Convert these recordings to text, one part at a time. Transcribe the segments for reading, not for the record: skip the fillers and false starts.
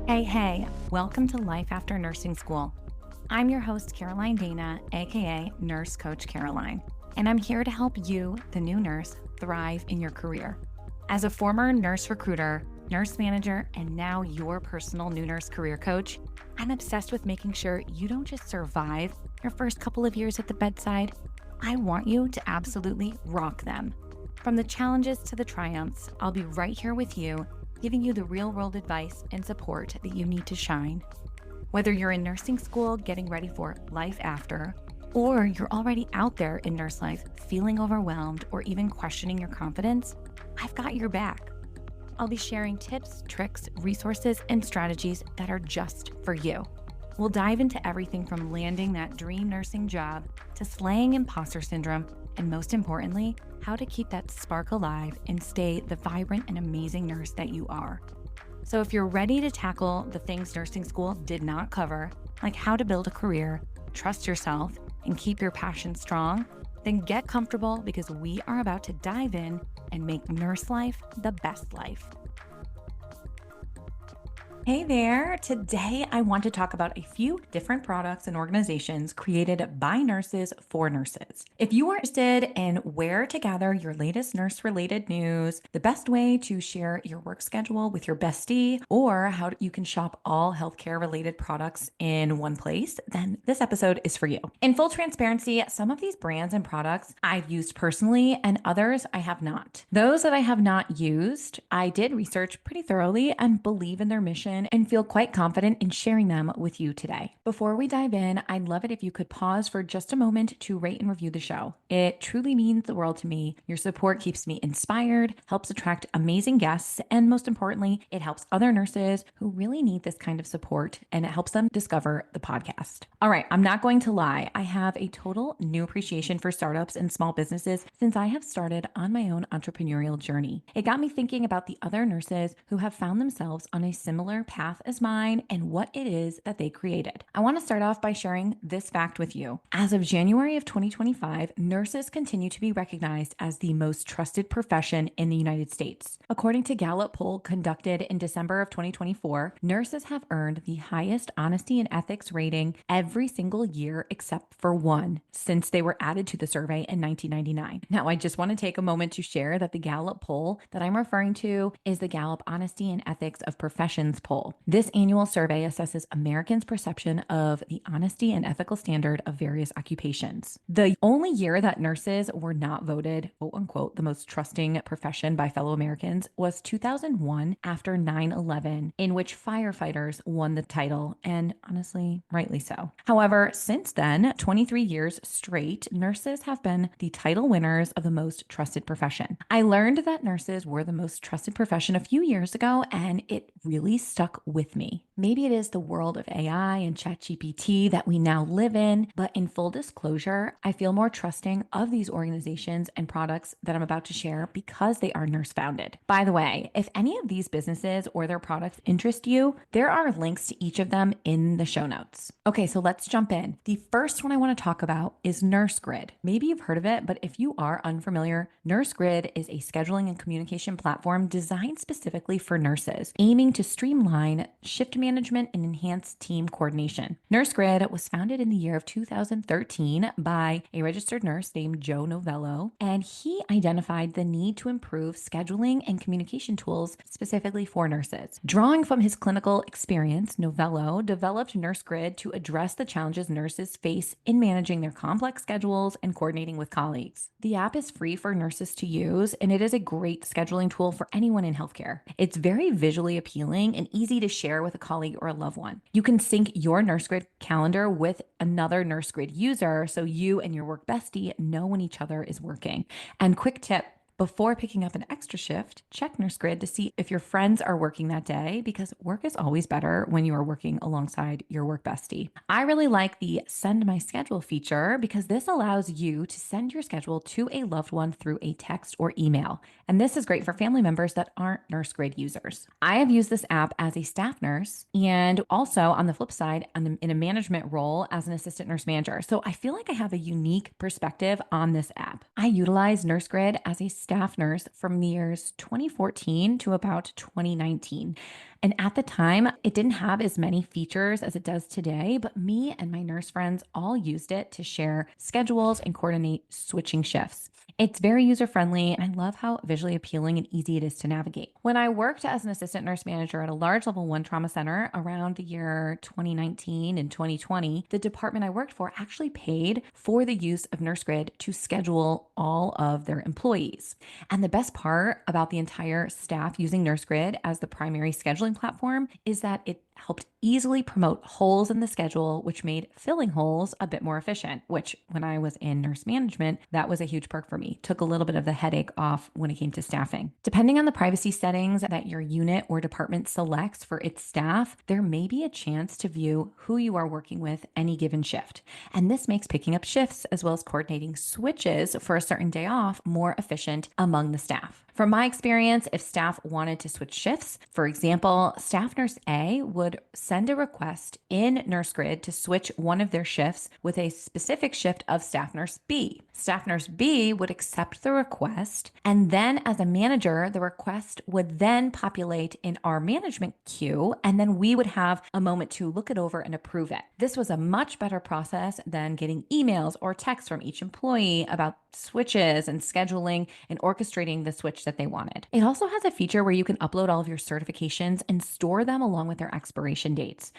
Hey, welcome to Life After Nursing School. I'm your host, Caroline Dana, aka Nurse Coach Caroline, and I'm here to help you, the new nurse, thrive in your career. As a former nurse recruiter, nurse manager, and now your personal new nurse career coach, I'm obsessed with making sure you don't just survive your first couple of years at the bedside. I want you to absolutely rock them. From the challenges to the triumphs, I'll be right here with you, giving you the real-world advice and support that you need to shine. Whether you're in nursing school getting ready for life after, or you're already out there in nurse life feeling overwhelmed or even questioning your confidence, I've got your back. I'll be sharing tips, tricks, resources, and strategies that are just for you. We'll dive into everything from landing that dream nursing job to slaying imposter syndrome, and most importantly, how to keep that spark alive and stay the vibrant and amazing nurse that you are. So if you're ready to tackle the things nursing school did not cover, like how to build a career, trust yourself, and keep your passion strong, then get comfortable because we are about to dive in and make nurse life the best life. Hey there, today I want to talk about a few different products and organizations created by nurses for nurses. If you are interested in where to gather your latest nurse-related news, the best way to share your work schedule with your bestie, or how you can shop all healthcare-related products in one place, then this episode is for you. In full transparency, some of these brands and products I've used personally and others I have not. Those that I have not used, I did research pretty thoroughly and believe in their mission and feel quite confident in sharing them with you today. Before we dive in, I'd love it if you could pause for just a moment to rate and review the show. It truly means the world to me. Your support keeps me inspired, helps attract amazing guests, and most importantly, it helps other nurses who really need this kind of support, and it helps them discover the podcast. All right, I'm not going to lie. I have a total new appreciation for startups and small businesses since I have started on my own entrepreneurial journey. It got me thinking about the other nurses who have found themselves on a similar path as mine and what it is that they created. I want to start off by sharing this fact with you. As of January of 2025, nurses continue to be recognized as the most trusted profession in the United States. According to Gallup poll conducted in December of 2024, nurses have earned the highest honesty and ethics rating every single year except for one since they were added to the survey in 1999. Now, I just want to take a moment to share that the Gallup poll that I'm referring to is the Gallup Honesty and Ethics of Professions poll. This annual survey assesses Americans' perception of the honesty and ethical standard of various occupations. The only year that nurses were not voted, quote unquote, the most trusting profession by fellow Americans was 2001 after 9/11, in which firefighters won the title, and honestly, rightly so. However, since then, 23 years straight, nurses have been the title winners of the most trusted profession. I learned that nurses were the most trusted profession a few years ago, and it really stuck with me. Maybe it is the world of AI and ChatGPT that we now live in, but in full disclosure, I feel more trusting of these organizations and products that I'm about to share because they are nurse founded. By the way, if any of these businesses or their products interest you, there are links to each of them in the show notes. Okay, so let's jump in. The first one I want to talk about is NurseGrid. Maybe you've heard of it, but if you are unfamiliar, NurseGrid is a scheduling and communication platform designed specifically for nurses, aiming to streamline shift management and enhance team coordination. NurseGrid was founded in the year of 2013 by a registered nurse named Joe Novello, and he identified the need to improve scheduling and communication tools specifically for nurses. Drawing from his clinical experience, Novello developed NurseGrid to address the challenges nurses face in managing their complex schedules and coordinating with colleagues. The app is free for nurses to use, and it is a great scheduling tool for anyone in healthcare. It's very visually appealing and easy to share with a colleague or a loved one. You can sync your NurseGrid calendar with another NurseGrid user so you and your work bestie know when each other is working. And quick tip, before picking up an extra shift, check NurseGrid to see if your friends are working that day, because work is always better when you are working alongside your work bestie. I really like the Send My Schedule feature because this allows you to send your schedule to a loved one through a text or email. And this is great for family members that aren't NurseGrid users. I have used this app as a staff nurse and also on the flip side, in a management role as an assistant nurse manager. So I feel like I have a unique perspective on this app. I utilize NurseGrid as a staff nurse from the years 2014 to about 2019. And at the time, it didn't have as many features as it does today, but me and my nurse friends all used it to share schedules and coordinate switching shifts. It's very user friendly, and I love how visually appealing and easy it is to navigate. When I worked as an assistant nurse manager at a large level 1 trauma center around the year 2019 and 2020, the department I worked for actually paid for the use of NurseGrid to schedule all of their employees. And the best part about the entire staff using NurseGrid as the primary scheduling platform is that it helped easily promote holes in the schedule, which made filling holes a bit more efficient, which when I was in nurse management, that was a huge perk for me. Took a little bit of the headache off when it came to staffing. Depending on the privacy settings that your unit or department selects for its staff, there may be a chance to view who you are working with any given shift. And this makes picking up shifts as well as coordinating switches for a certain day off more efficient among the staff. From my experience, if staff wanted to switch shifts, for example, staff nurse A would send a request in NurseGrid to switch one of their shifts with a specific shift of staff nurse B. Staff nurse B would accept the request, and then as a manager, the request would then populate in our management queue, and then we would have a moment to look it over and approve it. This was a much better process than getting emails or texts from each employee about switches and scheduling and orchestrating the switch that they wanted. It also has a feature where you can upload all of your certifications and store them along with their expiration dates.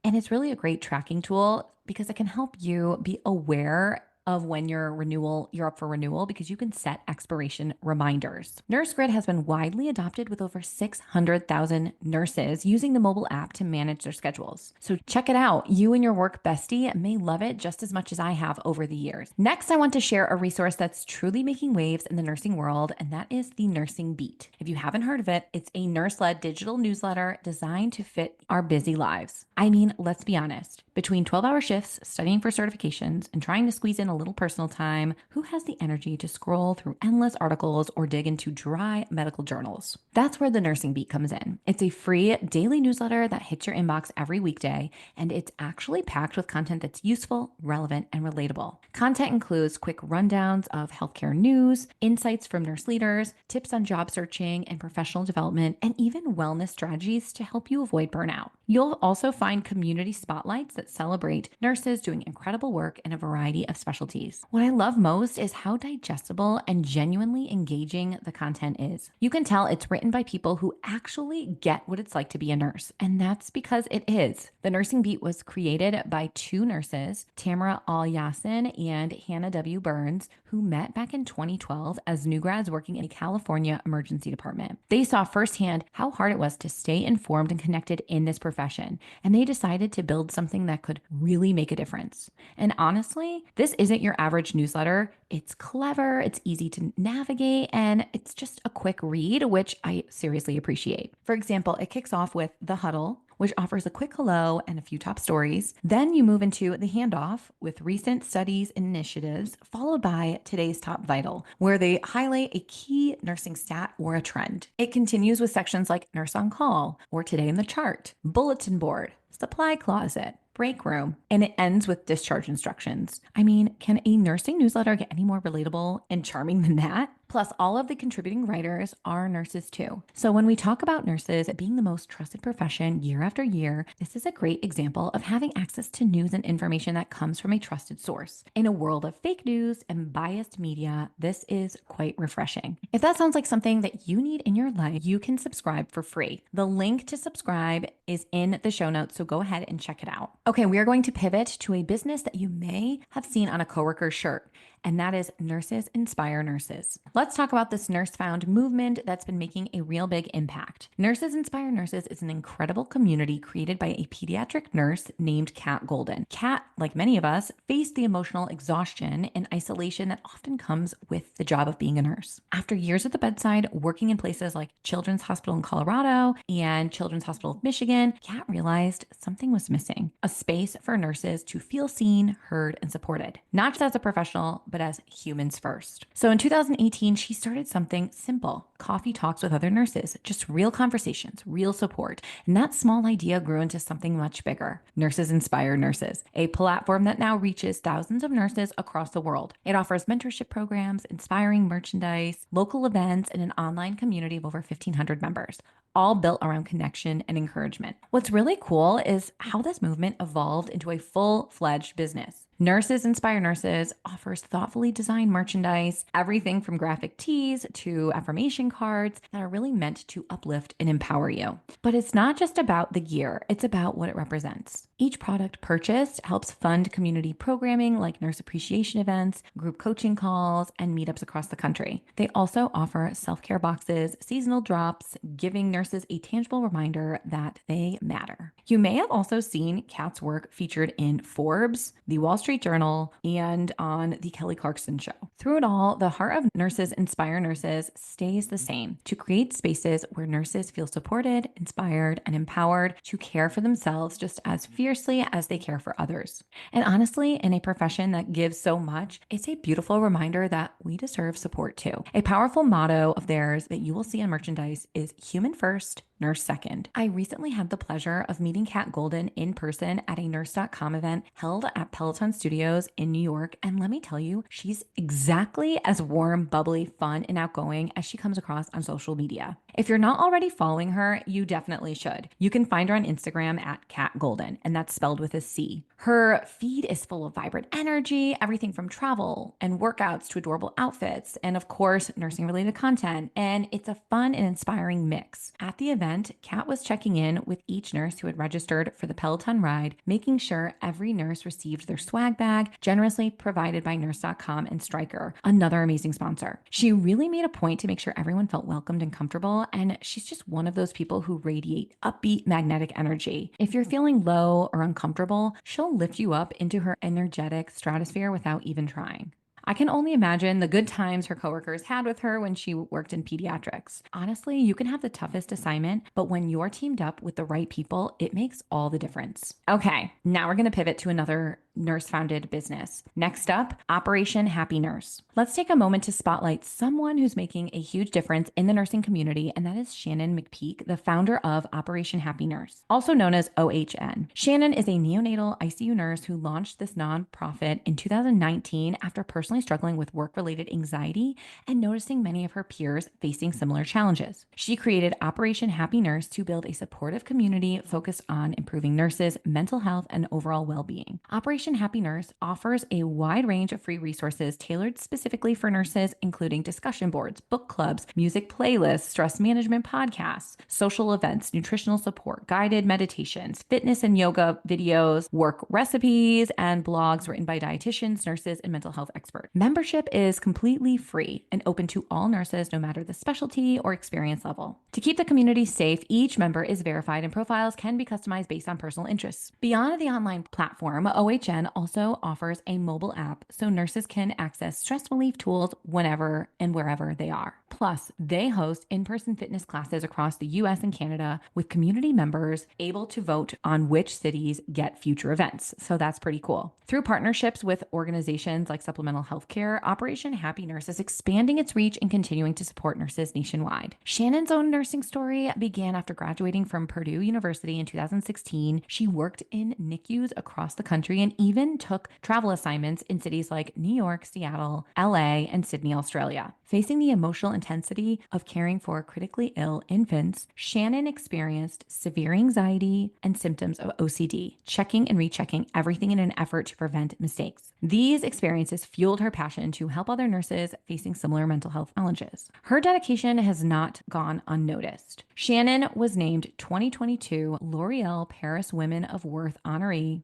And it's really a great tracking tool because it can help you be aware of when you're up for renewal because you can set expiration reminders. NurseGrid has been widely adopted with over 600,000 nurses using the mobile app to manage their schedules. So check it out. You and your work bestie may love it just as much as I have over the years. Next, I want to share a resource that's truly making waves in the nursing world, and that is the Nursing Beat. If you haven't heard of it, it's a nurse-led digital newsletter designed to fit our busy lives. I mean, let's be honest. Between 12-hour shifts, studying for certifications, and trying to squeeze in a little personal time, who has the energy to scroll through endless articles or dig into dry medical journals? That's where the Nursing Beat comes in. It's a free daily newsletter that hits your inbox every weekday, and it's actually packed with content that's useful, relevant, and relatable. Content includes quick rundowns of healthcare news, insights from nurse leaders, tips on job searching and professional development, and even wellness strategies to help you avoid burnout. You'll also find community spotlights that celebrate nurses doing incredible work in a variety of specialties. What I love most is how digestible and genuinely engaging the content is. You can tell it's written by people who actually get what it's like to be a nurse, and that's because it is. The Nursing Beat was created by two nurses, Tamara Al-Yassin and Hannah W. Burns, who met back in 2012 as new grads working in a California emergency department. They saw firsthand how hard it was to stay informed and connected in this profession, and they decided to build something that could really make a difference. And honestly, this isn't your average newsletter. It's clever, it's easy to navigate, and it's just a quick read, which I seriously appreciate. For example, it kicks off with The Huddle, which offers a quick hello and a few top stories. Then you move into the handoff with recent studies and initiatives, followed by today's top vital, where they highlight a key nursing stat or a trend. It continues with sections like Nurse on Call or Today in the Chart, Bulletin Board, Supply Closet, break room, and it ends with discharge instructions. I mean, can a nursing newsletter get any more relatable and charming than that? Plus, all of the contributing writers are nurses too. So when we talk about nurses being the most trusted profession year after year, this is a great example of having access to news and information that comes from a trusted source. In a world of fake news and biased media, this is quite refreshing. If that sounds like something that you need in your life, you can subscribe for free. The link to subscribe is in the show notes, so go ahead and check it out. Okay, we are going to pivot to a business that you may have seen on a coworker's shirt, and that is Nurses Inspire Nurses. Let's talk about this nurse found movement that's been making a real big impact. Nurses Inspire Nurses is an incredible community created by a pediatric nurse named Kat Golden. Kat, like many of us, faced the emotional exhaustion and isolation that often comes with the job of being a nurse. After years at the bedside, working in places like Children's Hospital in Colorado and Children's Hospital of Michigan, Kat realized something was missing, a space for nurses to feel seen, heard, and supported, not just as a professional, but as humans first. So in 2018, she started something simple, coffee talks with other nurses, just real conversations, real support. And that small idea grew into something much bigger, Nurses Inspire Nurses, a platform that now reaches thousands of nurses across the world. It offers mentorship programs, inspiring merchandise, local events, and an online community of over 1,500 members, all built around connection and encouragement. What's really cool is how this movement evolved into a full-fledged business. Nurses Inspire Nurses offers thoughtfully designed merchandise, everything from graphic tees to affirmation cards that are really meant to uplift and empower you. But it's not just about the gear, it's about what it represents. Each product purchased helps fund community programming like nurse appreciation events, group coaching calls, and meetups across the country. They also offer self-care boxes, seasonal drops, giving nurses a tangible reminder that they matter. You may have also seen Kat's work featured in Forbes, the Wall Street Journal, and on The Kelly Clarkson Show. Through it all, the heart of Nurses Inspire Nurses stays the same: to create spaces where nurses feel supported, inspired, and empowered to care for themselves just as fiercely as they care for others. And honestly, in a profession that gives so much, it's a beautiful reminder that we deserve support too. A powerful motto of theirs that you will see on merchandise is human first, nurse second. I recently had the pleasure of meeting Kat Golden in person at a nurse.com event held at Peloton Studios in New York. And let me tell you, she's exactly as warm, bubbly, fun, and outgoing as she comes across on social media. If you're not already following her, you definitely should. You can find her on Instagram at Kat Golden, and that's spelled with a C. Her feed is full of vibrant energy, everything from travel and workouts to adorable outfits, and of course, nursing related content. And it's a fun and inspiring mix. At the event, Kat was checking in with each nurse who had registered for the Peloton ride, making sure every nurse received their swag bag, generously provided by nurse.com and Stryker, another amazing sponsor. She really made a point to make sure everyone felt welcomed and comfortable, and she's just one of those people who radiate upbeat, magnetic energy. If you're feeling low or uncomfortable, she'll lift you up into her energetic stratosphere without even trying. I can only imagine the good times her coworkers had with her when she worked in pediatrics. Honestly, you can have the toughest assignment, but when you're teamed up with the right people, it makes all the difference. Okay, now we're going to pivot to another nurse-founded business. Next up, Operation Happy Nurse. Let's take a moment to spotlight someone who's making a huge difference in the nursing community, and that is Shannon McPeak, the founder of Operation Happy Nurse, also known as OHN. Shannon is a neonatal ICU nurse who launched this nonprofit in 2019 after personally struggling with work-related anxiety and noticing many of her peers facing similar challenges. She created Operation Happy Nurse to build a supportive community focused on improving nurses' mental health and overall well-being. Operation Happy Nurse offers a wide range of free resources tailored specifically for nurses, including discussion boards, book clubs, music playlists, stress management podcasts, social events, nutritional support, guided meditations, fitness and yoga videos, work recipes, and blogs written by dietitians, nurses, and mental health experts. Membership is completely free and open to all nurses, no matter the specialty or experience level. To keep the community safe, each member is verified and profiles can be customized based on personal interests. Beyond the online platform, OHN also offers a mobile app so nurses can access stress relief tools whenever and wherever they are. Plus, they host in-person fitness classes across the US and Canada with community members able to vote on which cities get future events. So that's pretty cool. Through partnerships with organizations like Supplemental Healthcare, Operation Happy Nurse is expanding its reach and continuing to support nurses nationwide. Shannon's own nursing story began after graduating from Purdue University in 2016. She worked in NICUs across the country and even took travel assignments in cities like New York, Seattle, LA, and Sydney, Australia. Facing the emotional intensity of caring for critically ill infants, Shannon experienced severe anxiety and symptoms of OCD, checking and rechecking everything in an effort to prevent mistakes. These experiences fueled her passion to help other nurses facing similar mental health challenges. Her dedication has not gone unnoticed. Shannon was named 2022 L'Oreal Paris Women of Worth honoree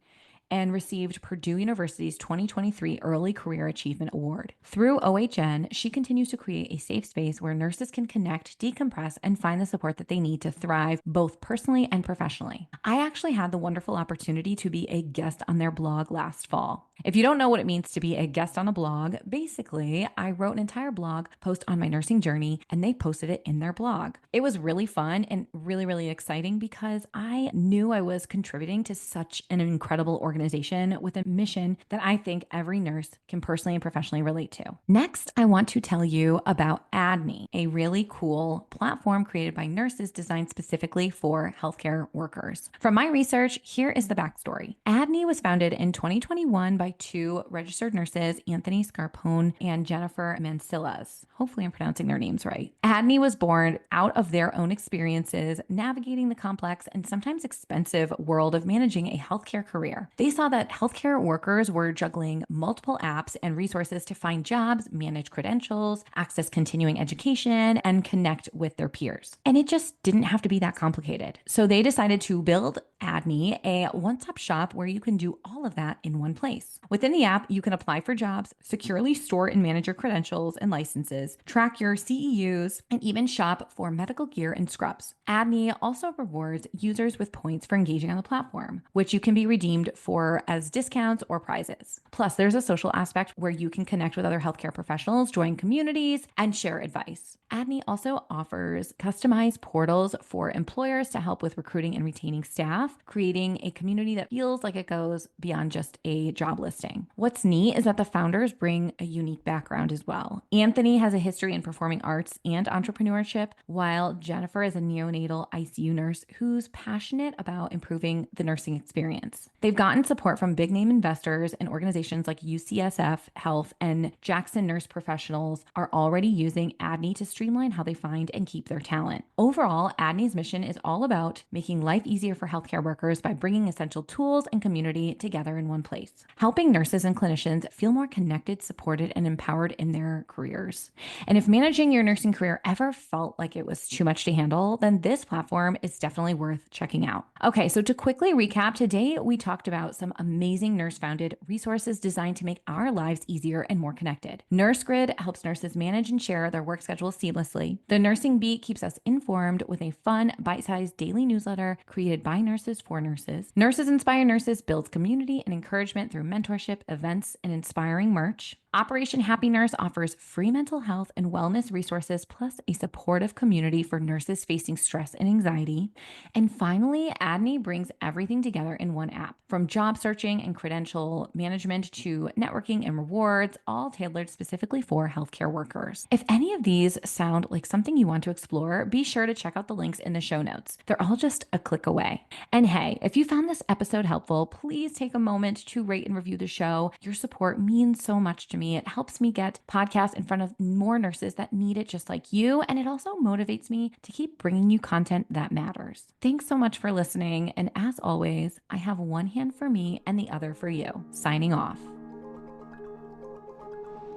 and received Purdue University's 2023 Early Career Achievement Award. Through OHN, she continues to create a safe space where nurses can connect, decompress, and find the support that they need to thrive both personally and professionally. I actually had the wonderful opportunity to be a guest on their blog last fall. If you don't know what it means to be a guest on a blog, basically, I wrote an entire blog post on my nursing journey and they posted it in their blog. It was really fun and really, really exciting because I knew I was contributing to such an incredible organization organization with a mission that I think every nurse can personally and professionally relate to. Next, I want to tell you about AdMe, a really cool platform created by nurses designed specifically for healthcare workers. From my research, here is the backstory. AdMe was founded in 2021 by two registered nurses, Anthony Scarpone and Jennifer Mancillas. Hopefully I'm pronouncing their names right. AdMe was born out of their own experiences navigating the complex and sometimes expensive world of managing a healthcare career. They saw that healthcare workers were juggling multiple apps and resources to find jobs, manage credentials, access continuing education, and connect with their peers. And it just didn't have to be that complicated. So they decided to build AdMe, a one-stop shop where you can do all of that in one place. Within the app, you can apply for jobs, securely store and manage your credentials and licenses, track your CEUs, and even shop for medical gear and scrubs. AdMe also rewards users with points for engaging on the platform, which you can be redeemed for as discounts or prizes. Plus, there's a social aspect where you can connect with other healthcare professionals, join communities, and share advice. AdMe also offers customized portals for employers to help with recruiting and retaining staff, creating a community that feels like it goes beyond just a job listing. What's neat is that the founders bring a unique background as well. Anthony has a history in performing arts and entrepreneurship, while Jennifer is a neonatal ICU nurse who's passionate about improving the nursing experience. They've gotten support from big name investors, and organizations like UCSF Health and Jackson Nurse Professionals are already using AdMe to streamline how they find and keep their talent. Overall, AdMe's mission is all about making life easier for healthcare workers by bringing essential tools and community together in one place, helping nurses and clinicians feel more connected, supported, and empowered in their careers. And if managing your nursing career ever felt like it was too much to handle, then this platform is definitely worth checking out. Okay, so to quickly recap, today we talked about some amazing nurse-founded resources designed to make our lives easier and more connected. NurseGrid helps nurses manage and share their work schedules seamlessly. The Nursing Beat keeps us informed with a fun, bite-sized daily newsletter created by nurses for nurses. Nurses Inspire Nurses builds community and encouragement through mentorship, events, and inspiring merch. Operation Happy Nurse offers free mental health and wellness resources, plus a supportive community for nurses facing stress and anxiety. And finally, AdMe brings everything together in one app, from job searching and credential management to networking and rewards, all tailored specifically for healthcare workers. If any of these sound like something you want to explore, be sure to check out the links in the show notes. They're all just a click away. And hey, if you found this episode helpful, please take a moment to rate and review the show. Your support means so much to me. It helps me get podcasts in front of more nurses that need it just like you, and it also motivates me to keep bringing you content that matters. Thanks so much for listening, and as always, I have one hand for me and the other for you. Signing off.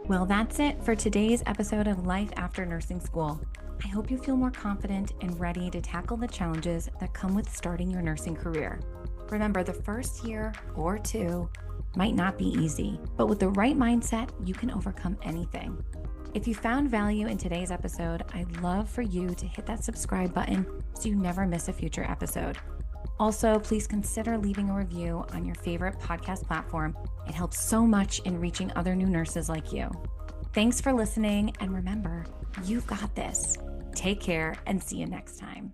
Well, that's it for today's episode of Life After Nursing School. I hope you feel more confident and ready to tackle the challenges that come with starting your nursing career. Remember, the first year or two might not be easy, but with the right mindset, you can overcome anything. If you found value in today's episode, I'd love for you to hit that subscribe button so you never miss a future episode. Also, please consider leaving a review on your favorite podcast platform. It helps so much in reaching other new nurses like you. Thanks for listening, and remember, you've got this. Take care and see you next time.